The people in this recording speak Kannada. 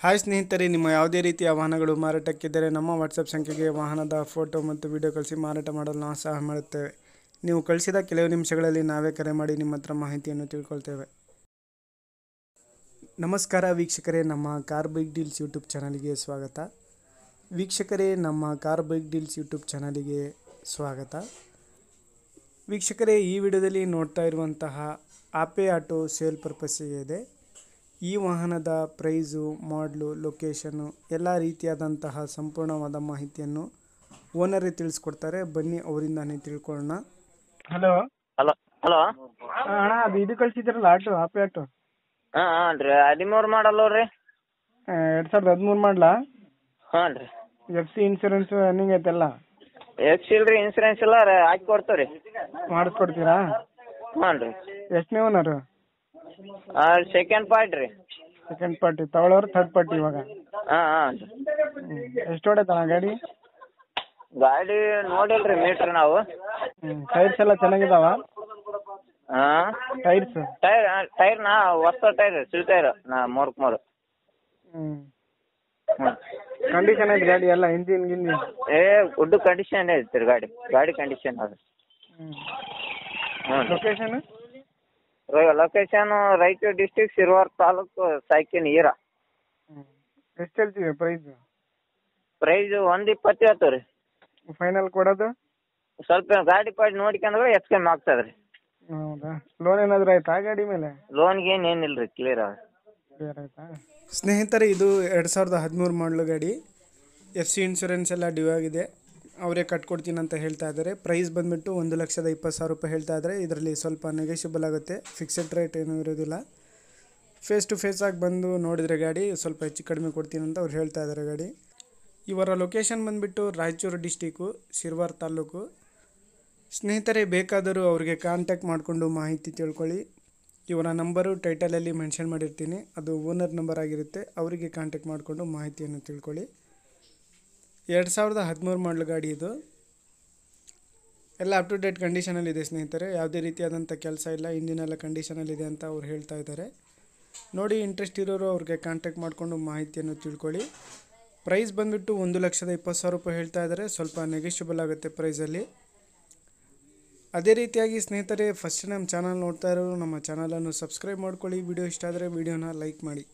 ಹಾಯ್ ಸ್ನೇಹಿತರೆ, ನಿಮ್ಮ ಯಾವುದೇ ರೀತಿಯ ವಾಹನಗಳು ಮಾರಾಟಕ್ಕಿದ್ದರೆ ನಮ್ಮ ವಾಟ್ಸಪ್ ಸಂಖ್ಯೆಗೆ ವಾಹನದ ಫೋಟೋ ಮತ್ತು ವಿಡಿಯೋ ಕಳಿಸಿ ಮಾರಾಟ ಮಾಡಲು ನಾವು ಸಹ ಮಾಡುತ್ತೇವೆ. ನೀವು ಕಳಿಸಿದ ಕೆಲವು ನಿಮಿಷಗಳಲ್ಲಿ ನಾವೇ ಕರೆ ಮಾಡಿ ನಿಮ್ಮ ಹತ್ರ ಮಾಹಿತಿಯನ್ನು ತಿಳ್ಕೊಳ್ತೇವೆ. ನಮಸ್ಕಾರ ವೀಕ್ಷಕರೇ, ನಮ್ಮ ಕಾರ್ ಬೈಕ್ ಡೀಲ್ಸ್ ಯೂಟ್ಯೂಬ್ ಚಾನಲ್ಗೆ ಸ್ವಾಗತ. ವೀಕ್ಷಕರೇ, ನಮ್ಮ ಕಾರ್ ಬೈಕ್ ಡೀಲ್ಸ್ ಯೂಟ್ಯೂಬ್ ಚಾನಲ್ಗೆ ಸ್ವಾಗತ. ವೀಕ್ಷಕರೇ, ಈ ವಿಡಿಯೋದಲ್ಲಿ ನೋಡ್ತಾ ಇರುವಂತಹ ಆಪೆ ಆಟೋ ಸೇಲ್ ಪರ್ಪಸ್ಸಿಗೆ ಇದೆ. ಈ ವಾಹನದ ಪ್ರೈಸು, ಮಾಡಲು, ಲೊಕೇಶನ್ನು ಎಲ್ಲ ರೀತಿಯಾದಂತಹ ಸಂಪೂರ್ಣವಾದ ಮಾಹಿತಿಯನ್ನು ಓನರೇ ತಿಳಿಸ್ಕೊಡ್ತಾರೆ. ಬನ್ನಿ ಅವರಿಂದಾನೇ ತಿಳ್ಕೊಳ್ಳೋಣ. ಹಲೋ ಹಲೋ ಹಲೋ ಅಣ್ಣ, ಅದು ಇದು ಕಳಿಸಿದ್ರಲ್ಲ ಆಟೋ, ಆಪೆ ಆಟೋ ಹಾಂ ರೀ 13 ಮಾಡಲ್ಲ ರೀ 2013 ಮಾಡಲಾ? ಹಾಂ ರೀ. FC ಇನ್ಸೂರೆನ್ಸ್ ರನ್ನಿಂಗ್ ಐತೆಲ್ಲ? ಇಲ್ರಿ, ಇನ್ಸೂರೆನ್ಸ್ ಇಲ್ಲ ರೀ, ಹಾಕಿ ಕೊಡ್ತೀವಿ ರೀ. ಮಾಡಿಸ್ಕೊಡ್ತೀರಾ? ಹಾಂ ರೀ. ಎಷ್ಟನೇ ಓನರು? ಸೆಕೆಂಡ್ ಪಾರ್ಟ್ ರೀ. ಸೆಕೆಂಡ್ ಪಾರ್ಟಿ ತಗೊಳ್ಳೋರು, ಥರ್ಡ್ ಪಾರ್ಟಿ ಇವಾಗ? ಹಾಂ ಎಷ್ಟು ಹೊಡೆತಣ್ಣ ಗಾಡಿ? ಗಾಡಿ ನೋಡಿಲ್ರಿ ಮೀಟ್ರ್ ನಾವು. ಟೈರ್ಸ್ ಎಲ್ಲ ಚೆನ್ನಾಗಿದಾವ? ಹಾಂ, ಟೈರ್ಸ್ ಟೈರ್ ಹೊಸ ಟೈರ್, ಸಿಲ್ ಟೈರ್ 3 ಕಂಡೀಷನ್ ಐತೆ ಗಾಡಿ ಎಲ್ಲ? ಇಂಜಿನ್ ಗುಡ್ ಕಂಡೀಷನ್ ಐತಿ ರೀ ಗಾಡಿ ಕಂಡೀಷನ್ ಅದು. Location? Location Raichur district, Sirwar taluk, ಸಾಯ್ಕಿನ ಈರ. ಎಷ್ಟು ಹೇಳ್ತೀವಿ ಪ್ರೈಸ್? ಪ್ರೈಸ್ 120 ಆಯ್ತು ರೀ. ಫೈನಲ್ ಕೊಡೋದು ಸ್ವಲ್ಪ ಗಾಡಿ ಪಾಡಿ ನೋಡ್ಕೊಂಡ್ರೆ ಹೆಚ್ಚು ಕಮ್ಮಿ ಆಗ್ತದೆ ರೀ. ಹೌದಾ? ಲೋನ್ ಏನಾದರೂ ಆಯ್ತಾ ಗಾಡಿ ಮೇಲೆ? ಲೋನ್ಗೆ ಏನಿಲ್ಲ ರೀ, ಕ್ಲಿಯರ್ ಆಯ್ತಾ? ಸ್ನೇಹಿತರೆ, ಇದು 2013 ಮಾಡಲು ಗಾಡಿ. FC ಇನ್ಶೂರೆನ್ಸ್ ಎಲ್ಲ ಡ್ಯೂ ಆಗಿದೆ. ಅವರೇ ಕಟ್ಕೊಡ್ತೀನಿ ಅಂತ ಹೇಳ್ತಾ ಇದ್ದಾರೆ. ಪ್ರೈಸ್ ಬಂದುಬಿಟ್ಟು 1,20,000 ರೂಪಾಯಿ ಹೇಳ್ತಾ ಇದ್ದಾರೆ. ಇದರಲ್ಲಿ ಸ್ವಲ್ಪ ನೆಗೋಷಿಯಬಲ್ ಆಗುತ್ತೆ, ಫಿಕ್ಸೆಡ್ ರೇಟ್ ಏನೂ ಇರೋದಿಲ್ಲ. ಫೇಸ್ ಟು ಫೇಸ್ ಆಗಿ ಬಂದು ನೋಡಿದರೆ ಗಾಡಿ ಸ್ವಲ್ಪ ಹೆಚ್ಚು ಕಡಿಮೆ ಕೊಡ್ತೀನಿ ಅಂತ ಅವ್ರು ಹೇಳ್ತಾ ಇದ್ದಾರೆ. ಗಾಡಿ ಇವರ ಲೊಕೇಶನ್ ಬಂದುಬಿಟ್ಟು ರಾಯಚೂರು ಡಿಸ್ಟಿಕ್ಕು, ಶಿರವಾರ ತಾಲೂಕು. ಸ್ನೇಹಿತರೆ, ಬೇಕಾದರೂ ಅವ್ರಿಗೆ ಕಾಂಟ್ಯಾಕ್ಟ್ ಮಾಡಿಕೊಂಡು ಮಾಹಿತಿ ತಿಳ್ಕೊಳ್ಳಿ. ಇವರ ನಂಬರು ಟೈಟಲಲ್ಲಿ ಮೆನ್ಷನ್ ಮಾಡಿರ್ತೀನಿ, ಅದು ಓನರ್ ನಂಬರ್ ಆಗಿರುತ್ತೆ. ಅವರಿಗೆ ಕಾಂಟ್ಯಾಕ್ಟ್ ಮಾಡಿಕೊಂಡು ಮಾಹಿತಿಯನ್ನು ತಿಳ್ಕೊಳ್ಳಿ. 2013 ಮಾಡಲು ಗಾಡಿ ಇದು. ಎಲ್ಲ ಅಪ್ ಟು ಡೇಟ್ ಕಂಡೀಷನಲ್ಲಿದೆ ಸ್ನೇಹಿತರೆ, ಯಾವುದೇ ರೀತಿಯಾದಂಥ ಕೆಲಸ ಇಲ್ಲ, ಇಂಜಿನೆಲ್ಲ ಕಂಡೀಷನಲ್ಲಿದೆ ಅಂತ ಅವ್ರು ಹೇಳ್ತಾ ಇದ್ದಾರೆ. ನೋಡಿ, ಇಂಟ್ರೆಸ್ಟ್ ಇರೋರು ಅವ್ರಿಗೆ ಕಾಂಟ್ಯಾಕ್ಟ್ ಮಾಡಿಕೊಂಡು ಮಾಹಿತಿಯನ್ನು ತಿಳ್ಕೊಳ್ಳಿ. ಪ್ರೈಸ್ ಬಂದುಬಿಟ್ಟು 1,20,000 ರೂಪಾಯಿ ಹೇಳ್ತಾ ಇದ್ದಾರೆ. ಸ್ವಲ್ಪ ನೆಗೋಷಿಯಬಲ್ ಆಗುತ್ತೆ ಪ್ರೈಸಲ್ಲಿ. ಅದೇ ರೀತಿಯಾಗಿ ಸ್ನೇಹಿತರೆ, ಫಸ್ಟ್ ನಮ್ಮ ಚಾನಲ್ ನೋಡ್ತಾ ಇರೋರು ನಮ್ಮ ಚಾನಲನ್ನು ಸಬ್ಸ್ಕ್ರೈಬ್ ಮಾಡ್ಕೊಳ್ಳಿ. ವಿಡಿಯೋ ಇಷ್ಟ ಆದರೆ ವಿಡಿಯೋನ ಲೈಕ್ ಮಾಡಿ.